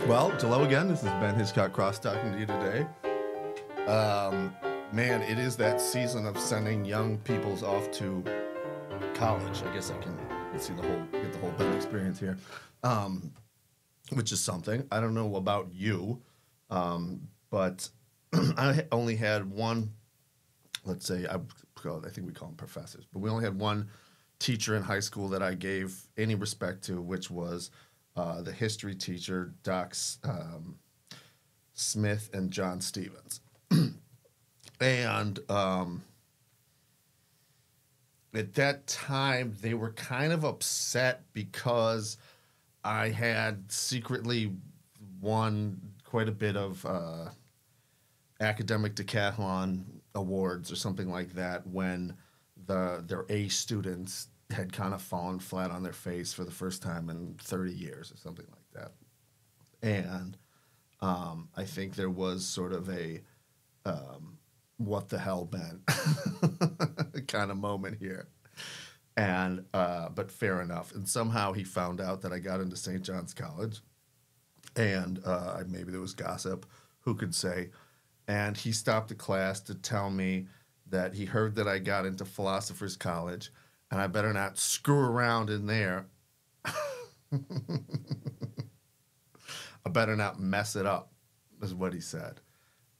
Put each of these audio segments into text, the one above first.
Well, hello again. This is Ben Hitchcock Cross talking to you today. Man, it is that season of sending young peoples off to college. I guess I can see get the whole Ben experience here, which is something. I don't know about you, but I only had one. Let's say I think we call them professors, but we only had one teacher in high school that I gave any respect to, which was the history teacher, Doc Smith and John Stevens. And at that time, they were kind of upset because I had secretly won quite a bit of academic decathlon awards or something like that when their A students had kind of fallen flat on their face for the first time in 30 years or something like that. And I think there was sort of a what the hell, Ben kind of moment here. And but fair enough. And somehow he found out that I got into St. John's College. And maybe there was gossip, who could say. And he stopped the class to tell me that he heard that I got into Philosopher's College, and I better not screw around in there. I better not mess it up, is what he said.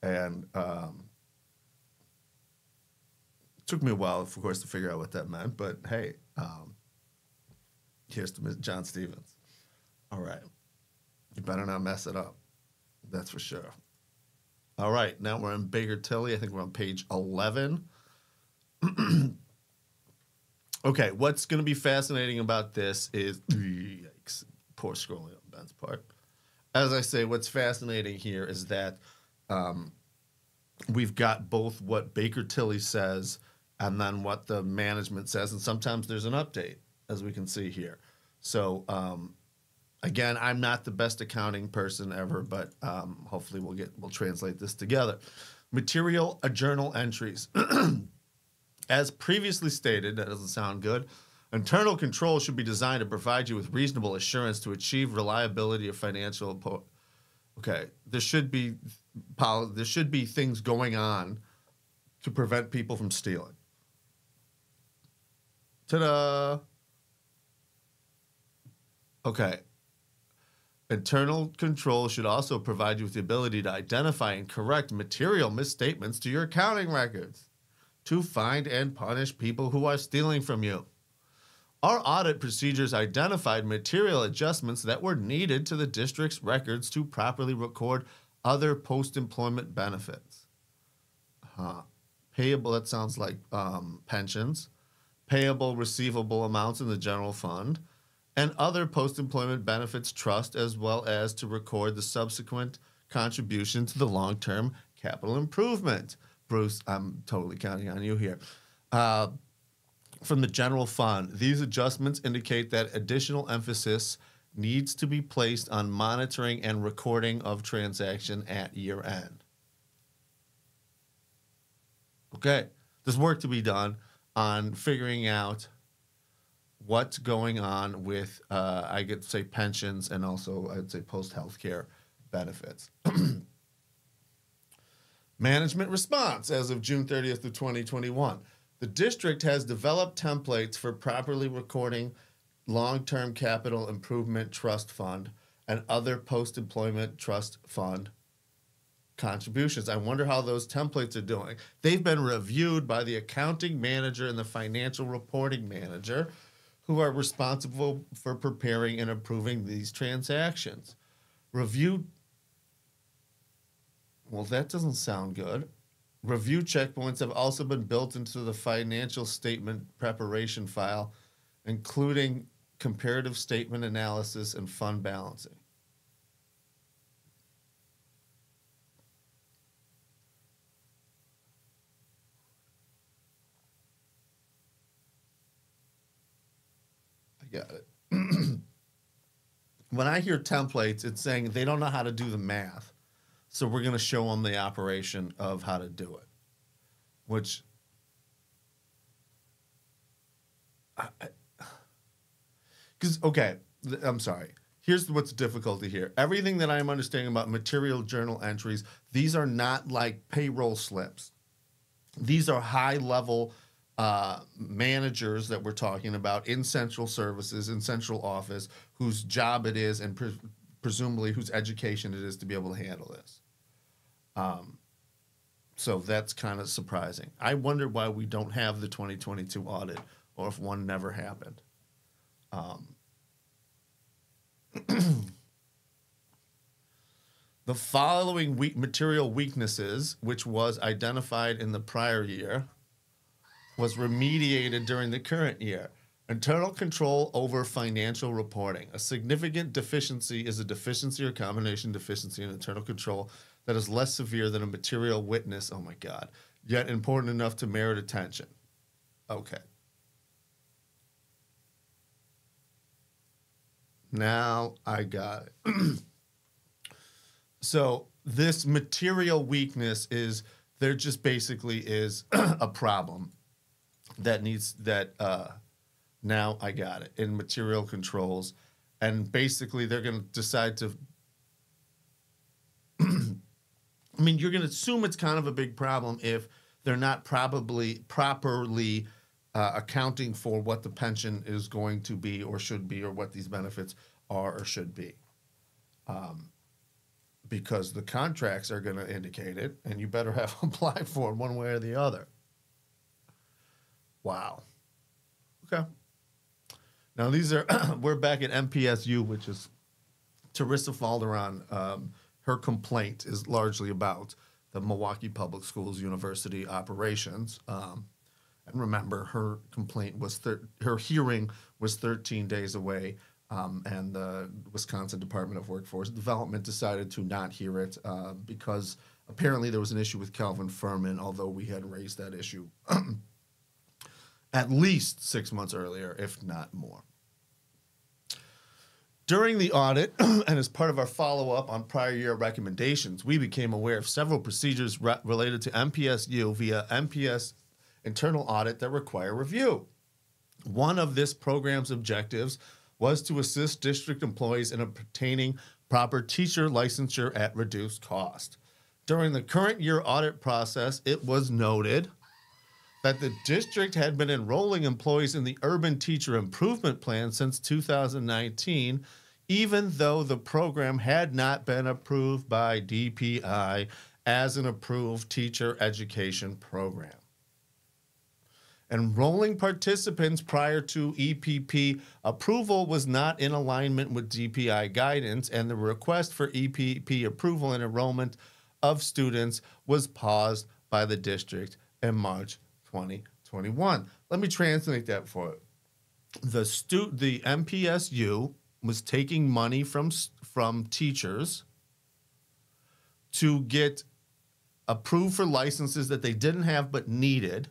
And it took me a while, of course, to figure out what that meant. But hey, here's to John Stevens. All right. You better not mess it up. That's for sure. All right. Now we're in Baker Tilly. I think we're on page 11. Okay. What's going to be fascinating about this is, yikes, poor scrolling on Ben's part. As I say, what's fascinating here is that we've got both what Baker Tilly says and then what the management says, and sometimes there's an update, as we can see here. So, again, I'm not the best accounting person ever, but hopefully we'll translate this together. Material journal entries. As previously stated, that doesn't sound good. Internal control should be designed to provide you with reasonable assurance to achieve reliability of financial. Okay, there should be things going on to prevent people from stealing. Ta-da! Okay. Internal control should also provide you with the ability to identify and correct material misstatements to your accounting records to find and punish people who are stealing from you. Our audit procedures identified material adjustments that were needed to the district's records to properly record other post-employment benefits. Payable, that sounds like pensions, payable receivable amounts in the general fund, and other post-employment benefits trust, as well as to record the subsequent contribution to the long-term capital improvement. Bruce, I'm totally counting on you here. From the general fund, these adjustments indicate that additional emphasis needs to be placed on monitoring and recording of transaction at year end. Okay, there's work to be done on figuring out what's going on with, I get to say, pensions and also I'd say post-healthcare benefits. Management response as of June 30th of 2021. The district has developed templates for properly recording long-term capital improvement trust fund and other post-employment trust fund contributions. I wonder how those templates are doing. They've been reviewed by the accounting manager and the financial reporting manager, who are responsible for preparing and approving these transactions. Review, well, that doesn't sound good. Review checkpoints have also been built into the financial statement preparation file, including comparative statement analysis and fund balancing. I got it. When I hear templates, it's saying they don't know how to do the math. So we're going to show them the operation of how to do it, which because, okay, I'm sorry. here's what's difficulty here. Everything that I'm understanding about material journal entries, these are not like payroll slips. These are high-level managers that we're talking about in central services, in central office, whose job it is and presumably whose education it is to be able to handle this. So that's kind of surprising. I wonder why we don't have the 2022 audit, or if one never happened. The following material weaknesses, which was identified in the prior year, was remediated during the current year. Internal control over financial reporting. A significant deficiency is a deficiency or combination deficiency in internal control that is less severe than a material witness, oh my God, yet important enough to merit attention. Okay. Now I got it. So this material weakness is, there just basically is a problem that needs, now I got it, in material controls. And basically they're going to decide to, I mean, you're going to assume it's kind of a big problem if they're not properly accounting for what the pension is going to be or should be, or what these benefits are or should be. Because the contracts are going to indicate it, and you better have applied for it one way or the other. Wow. Okay. Now these are, we're back at MPSU, which is Teresa Falderon. Her complaint is largely about the Milwaukee Public Schools University operations. And remember, her complaint was, her hearing was 13 days away. And the Wisconsin Department of Workforce Development decided to not hear it because apparently there was an issue with Calvin Furman, although we had raised that issue at least 6 months earlier, if not more. During the audit, and as part of our follow-up on prior year recommendations, we became aware of several procedures related to MPSU via MPS internal audit that require review. One of this program's objectives was to assist district employees in obtaining proper teacher licensure at reduced cost. During the current year audit process, it was noted that the district had been enrolling employees in the Urban Teacher Improvement Plan since 2019, even though the program had not been approved by DPI as an approved teacher education program. Enrolling participants prior to EPP approval was not in alignment with DPI guidance, and the request for EPP approval and enrollment of students was paused by the district in March 2021. Let me translate that for you. The MPSU was taking money from teachers to get approved for licenses that they didn't have but needed,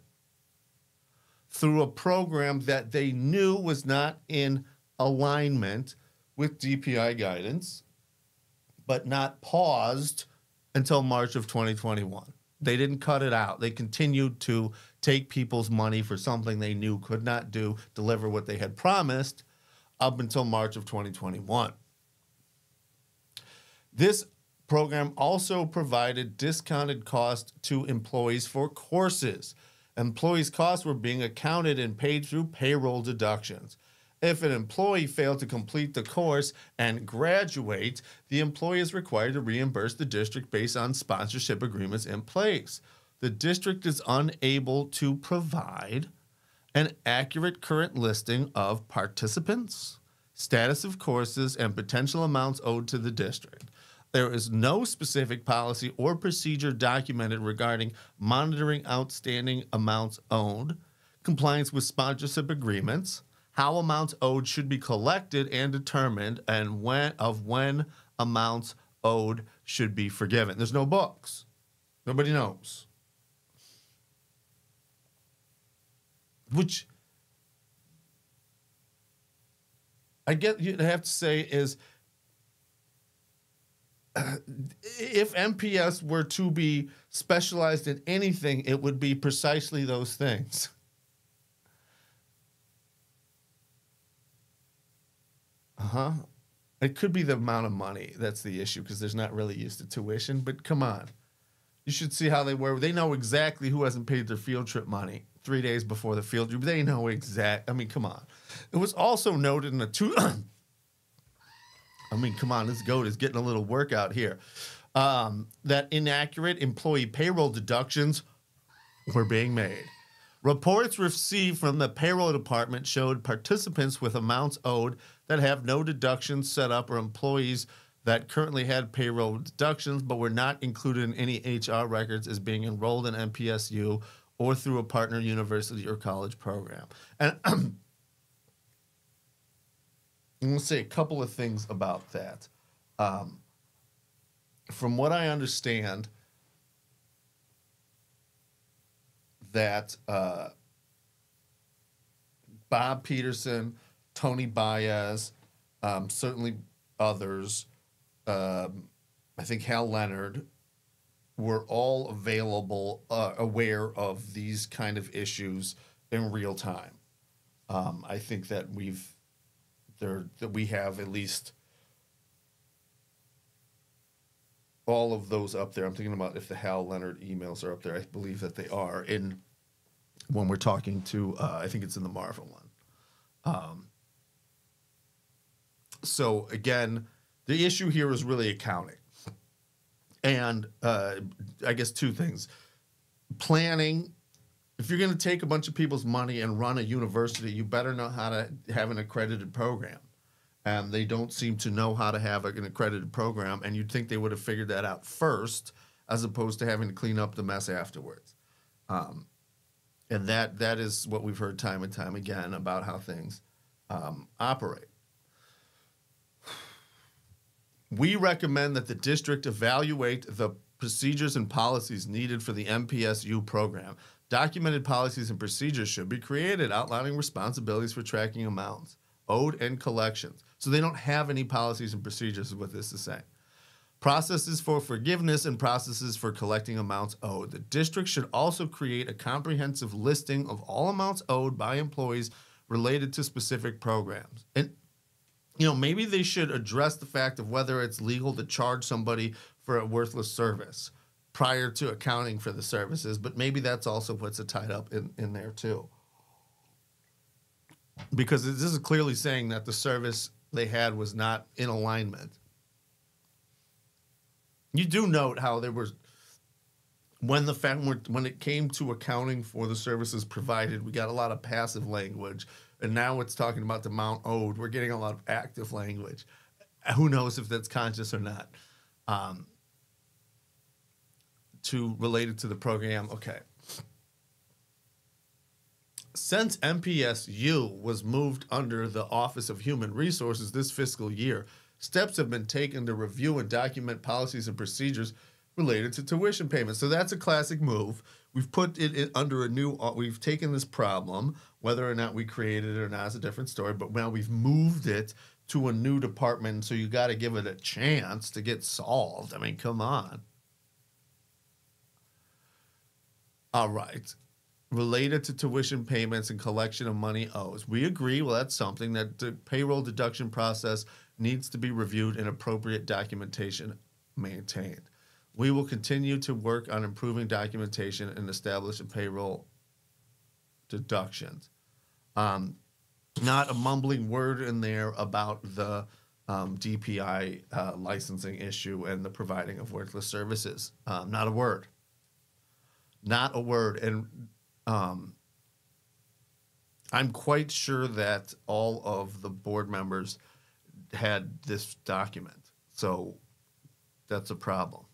through a program that they knew was not in alignment with DPI guidance, but not paused until March of 2021. They didn't cut it out. They continued to take people's money for something they knew could not deliver what they had promised up until March of 2021. This program also provided discounted cost to employees for courses. Employees' costs were being accounted and paid through payroll deductions. If an employee failed to complete the course and graduate, the employee is required to reimburse the district based on sponsorship agreements in place. The district is unable to provide an accurate current listing of participants, status of courses, and potential amounts owed to the district. There is no specific policy or procedure documented regarding monitoring outstanding amounts owed, compliance with sponsorship agreements, how amounts owed should be collected and determined, and when amounts owed should be forgiven. There's no books. Nobody knows. Which I get you'd have to say is, if MPS were to be specialized in anything, it would be precisely those things. It could be the amount of money that's the issue because there's not really used to tuition. But come on, you should see how they were. They know exactly who hasn't paid their field trip money 3 days before the field trip. They know exact. I mean, come on. It was also noted in a two. I mean, come on, this goat is getting a little workout here. That inaccurate employee payroll deductions were being made. Reports received from the payroll department showed participants with amounts owed that have no deductions set up or employees that currently had payroll deductions but were not included in any HR records as being enrolled in MPSU or through a partner university or college program. And I'm going to say a couple of things about that. From what I understand, that Bob Peterson, Tony Baez, certainly others, I think Hal Leonard, were all available, aware of these kind of issues in real time. I think that we have at least all of those up there. I'm thinking about if the Hal Leonard emails are up there. I believe that they are in when we're talking to, I think it's in the Marvin one. So again, the issue here is really accounting. And I guess two things. Planning. If you're going to take a bunch of people's money and run a university, you better know how to have an accredited program. They don't seem to know how to have an accredited program, and you'd think they would have figured that out first as opposed to having to clean up the mess afterwards. And that is what we've heard time and time again about how things operate. We recommend that the district evaluate the procedures and policies needed for the MPSU program. Documented policies and procedures should be created outlining responsibilities for tracking amounts owed and collections. So they don't have any policies and procedures is what this is saying. Processes for forgiveness and processes for collecting amounts owed. The district should also create a comprehensive listing of all amounts owed by employees related to specific programs. And maybe they should address the fact of whether it's legal to charge somebody for a worthless service prior to accounting for the services, but maybe that's also what's tied up in there too. Because this is clearly saying that the service they had was not in alignment. You do note how there was, when it came to accounting for the services provided, we got a lot of passive language. And now it's talking about the amount owed. We're getting a lot of active language. Who knows if that's conscious or not. Related to the program, okay. Since MPSU was moved under the Office of Human Resources this fiscal year, steps have been taken to review and document policies and procedures related to tuition payments. So that's a classic move. We've put it under we've taken this problem, whether or not we created it or not is a different story, but now we've moved it to a new department, so you got to give it a chance to get solved. I mean, come on. All right. Related to tuition payments and collection of money owes. We agree, well, that's something that the payroll deduction process needs to be reviewed and appropriate documentation maintained. We will continue to work on improving documentation and establish a payroll deductions. Not a mumbling word in there about the DPI licensing issue and the providing of worthless services. Not a word. Not a word. And I'm quite sure that all of the board members had this document. So that's a problem.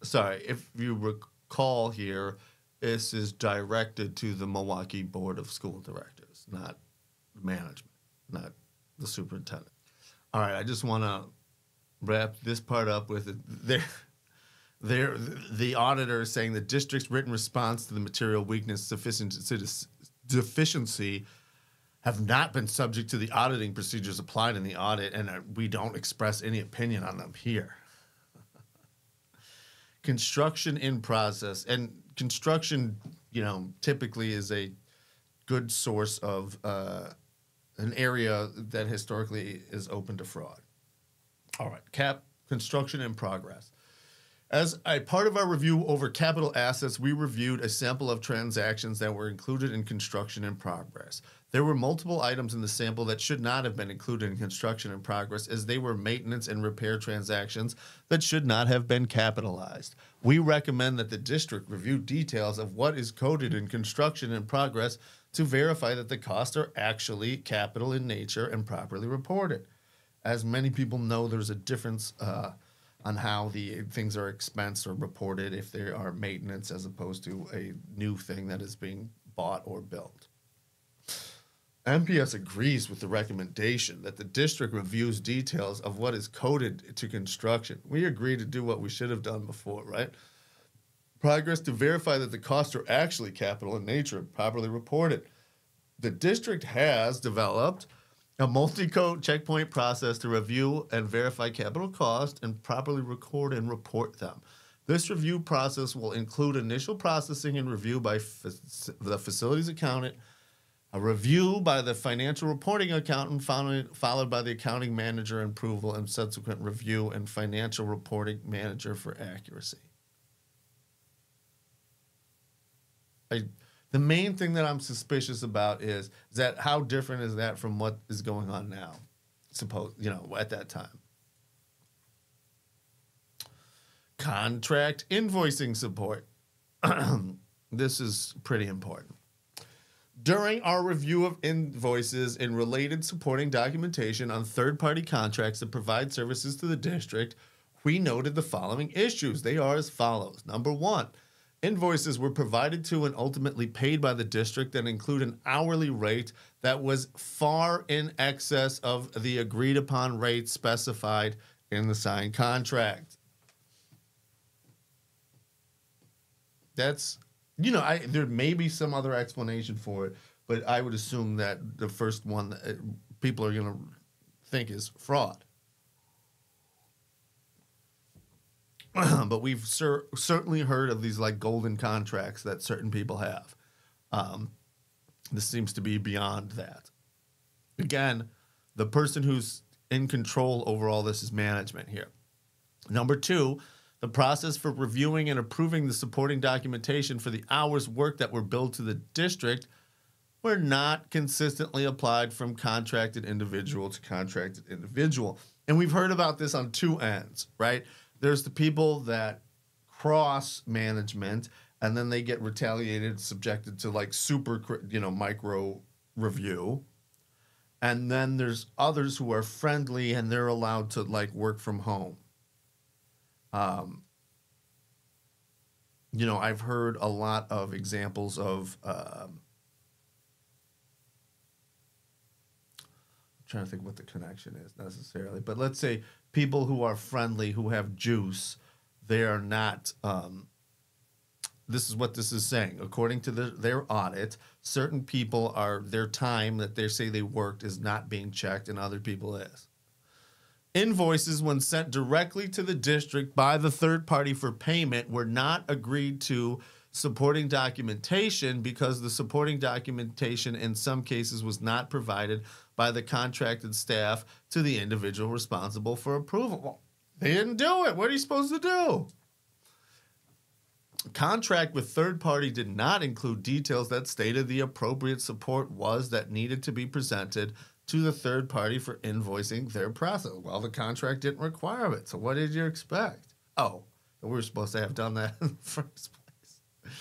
Sorry, if you recall here, this is directed to the Milwaukee Board of School Directors, not management, not the superintendent. All right, I just want to wrap this part up with it. The auditor is saying the district's written response to the material weakness deficiency have not been subject to the auditing procedures applied in the audit, and we don't express any opinion on them here. Construction in process, and construction, typically is a good source of an area that historically is open to fraud. All right, construction in progress. As a part of our review over capital assets, we reviewed a sample of transactions that were included in construction in progress. There were multiple items in the sample that should not have been included in construction in progress, as they were maintenance and repair transactions that should not have been capitalized. We recommend that the district review details of what is coded in construction in progress to verify that the costs are actually capital in nature and properly reported. As many people know, there's a difference on how the things are expensed or reported if they are maintenance as opposed to a new thing that is being bought or built. MPS agrees with the recommendation that the district reviews details of what is coded to construction. We agree to do what we should have done before, right? Progress to verify that the costs are actually capital in nature and properly reported. The district has developed a multi-code checkpoint process to review and verify capital costs and properly record and report them. This review process will include initial processing and review by the facilities accountant, a review by the financial reporting accountant, followed by the accounting manager and approval, and subsequent review and financial reporting manager for accuracy. The main thing that I'm suspicious about is that how different is that from what is going on now, at that time. Contract invoicing support. This is pretty important. During our review of invoices and related supporting documentation on third-party contracts that provide services to the district, we noted the following issues. They are as follows. Number one, invoices were provided to and ultimately paid by the district that include an hourly rate that was far in excess of the agreed upon rate specified in the signed contract. That's, there may be some other explanation for it, but I would assume that the first one that people are going to think is fraud. But we've certainly heard of these like golden contracts that certain people have. This seems to be beyond that. Again, the person who's in control over all this is management here. Number two, the process for reviewing and approving the supporting documentation for the hours worked that were billed to the district were not consistently applied from contracted individual to contracted individual. And we've heard about this on two ends, right? There's the people that cross management and then they get retaliated, subjected to like super, micro review. And then there's others who are friendly and they're allowed to like work from home. I've heard a lot of examples of, I'm trying to think what the connection is necessarily, but let's say people who are friendly, who have juice, they are not, this is what this is saying. According to their audit, certain people their time that they say they worked is not being checked and other people is. Invoices, when sent directly to the district by the third party for payment, were not agreed to supporting documentation because the supporting documentation in some cases was not provided by the contracted staff to the individual responsible for approval. Well, they didn't do it. What are you supposed to do? Contract with third party did not include details that stated the appropriate support was that needed to be presented to the third party for invoicing their process. Well, the contract didn't require it. So what did you expect? Oh, we were supposed to have done that in the first place.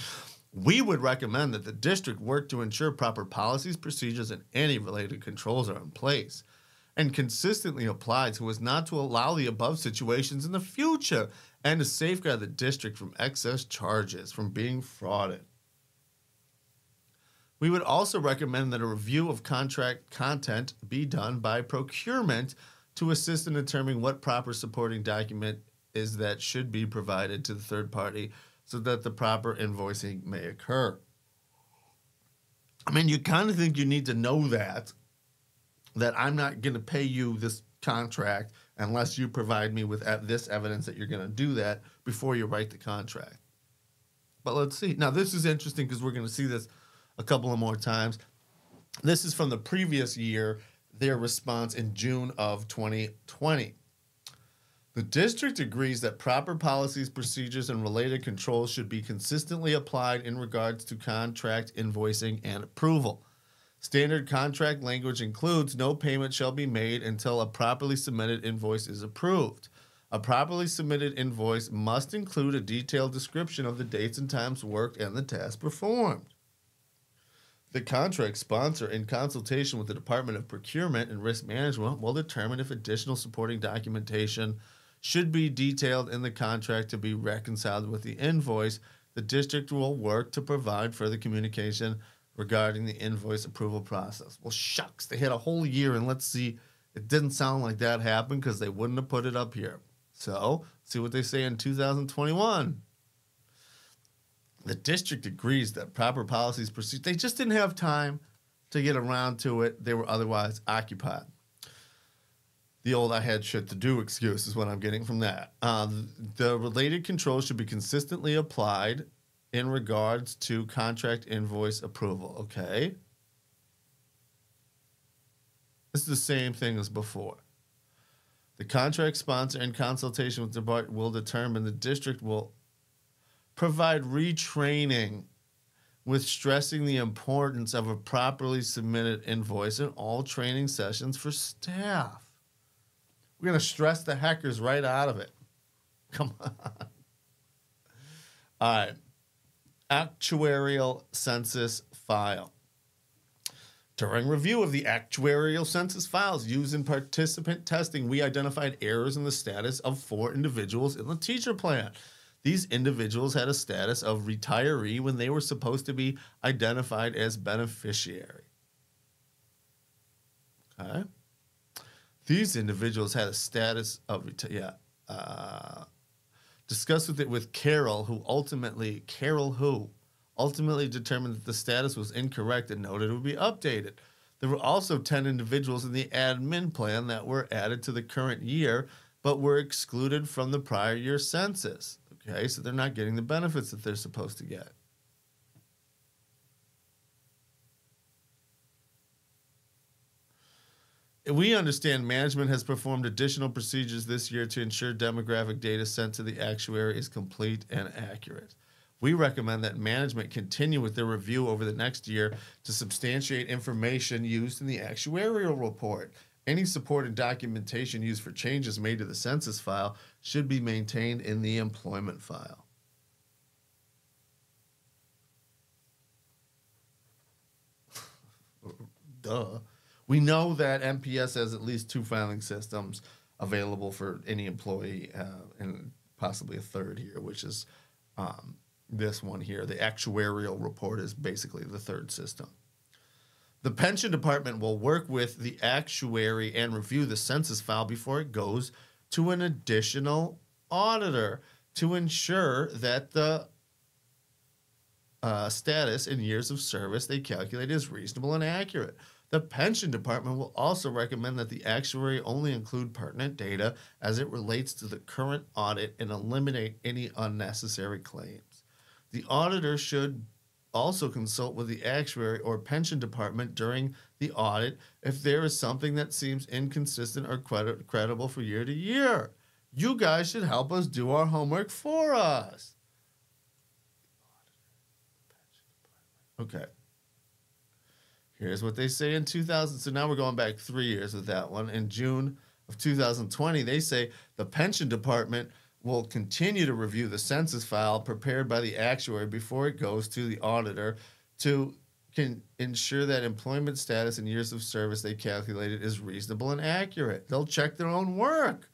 We would recommend that the district work to ensure proper policies, procedures, and any related controls are in place and consistently applied so as not to allow the above situations in the future and to safeguard the district from excess charges from being frauded. We would also recommend that a review of contract content be done by procurement to assist in determining what proper supporting document is that should be provided to the third party so that the proper invoicing may occur. I mean, you kind of think you need to know that I'm not going to pay you this contract unless you provide me with this evidence that you're going to do that before you write the contract. But let's see. Now, this is interesting because we're going to see this a couple of more times. This is from the previous year, their response in June of 2020. The district agrees that proper policies, procedures, and related controls should be consistently applied in regards to contract invoicing and approval. Standard contract language includes no payment shall be made until a properly submitted invoice is approved. A properly submitted invoice must include a detailed description of the dates and times worked and the task performed. The contract sponsor, in consultation with the Department of Procurement and Risk Management, will determine if additional supporting documentation should be detailed in the contract to be reconciled with the invoice. The district will work to provide further communication regarding the invoice approval process. Well, shucks, they had a whole year, and let's see, it didn't sound like that happened because they wouldn't have put it up here. So, see what they say in 2021. The district agrees that proper policies proceed. They just didn't have time to get around to it. They were otherwise occupied. The old I had shit to do excuse is what I'm getting from that. The related controls should be consistently applied in regards to contract invoice approval. Okay. This is the same thing as before. The contract sponsor, in consultation with the department, will determine the district will provide retraining with stressing the importance of a properly submitted invoice in all training sessions for staff. We're going to stress the heckers right out of it. Come on. All right. Actuarial census file. During review of the actuarial census files used in participant testing, we identified errors in the status of 4 individuals in the teacher plan. These individuals had a status of retiree when they were supposed to be identified as beneficiary. Okay. These individuals had a status of discussed with Carol, who ultimately determined that the status was incorrect and noted it would be updated. There were also 10 individuals in the admin plan that were added to the current year, but were excluded from the prior year census. Okay, so they're not getting the benefits that they're supposed to get. We understand management has performed additional procedures this year to ensure demographic data sent to the actuary is complete and accurate. We recommend that management continue with their review over the next year to substantiate information used in the actuarial report. Any support and documentation used for changes made to the census file should be maintained in the employment file. Duh. We know that MPS has at least 2 filing systems available for any employee, and possibly a third here, which is this one here. The actuarial report is basically the third system. The pension department will work with the actuary and review the census file before it goes to an additional auditor to ensure that the status and years of service they calculate is reasonable and accurate. The pension department will also recommend that the actuary only include pertinent data as it relates to the current audit and eliminate any unnecessary claims. The auditor should also consult with the actuary or pension department during the audit if there is something that seems inconsistent or credible for year to year. You guys should help us do our homework for us. Okay. Here's what they say in 2000. So now we're going back 3 years with that one. In June of 2020, they say the pension department will continue to review the census file prepared by the actuary before it goes to the auditor to ensure that employment status and years of service they calculated is reasonable and accurate. They'll check their own work.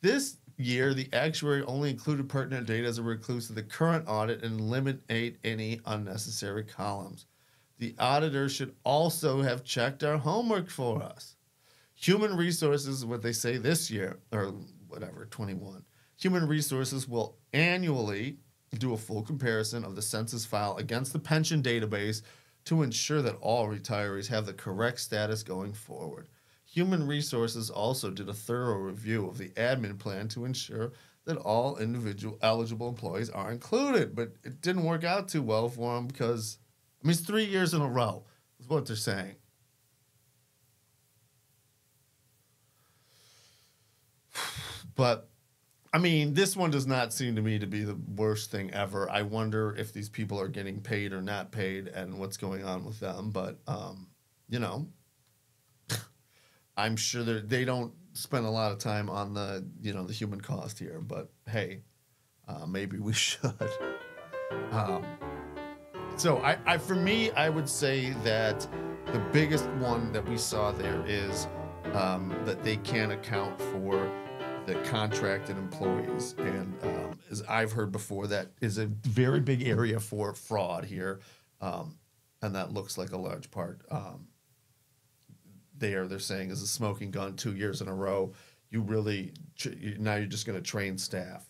This year, the actuary only included pertinent data as a recluse of the current audit and eliminate any unnecessary columns. The auditor should also have checked our homework for us. Human resources, what they say this year, or whatever, 21. Human resources will annually do a full comparison of the census file against the pension database to ensure that all retirees have the correct status going forward. Human resources also did a thorough review of the admin plan to ensure that all individual eligible employees are included, but it didn't work out too well for them because, I mean, it's 3 years in a row is what they're saying. But I mean, this one does not seem to me to be the worst thing ever. I wonder if these people are getting paid or not paid and what's going on with them. But, you know, I'm sure they don't spend a lot of time on the, you know, the human cost here. But, hey, maybe we should. So for me, I would say that the biggest one that we saw there is that they can't account for the contracted employees. And as I've heard before, that is a very big area for fraud here. And that looks like a large part. They're saying is a smoking gun 2 years in a row. You really, now you're just going to train staff.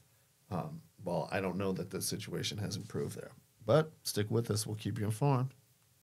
Well, I don't know that the situation has improved there. But stick with us. We'll keep you informed.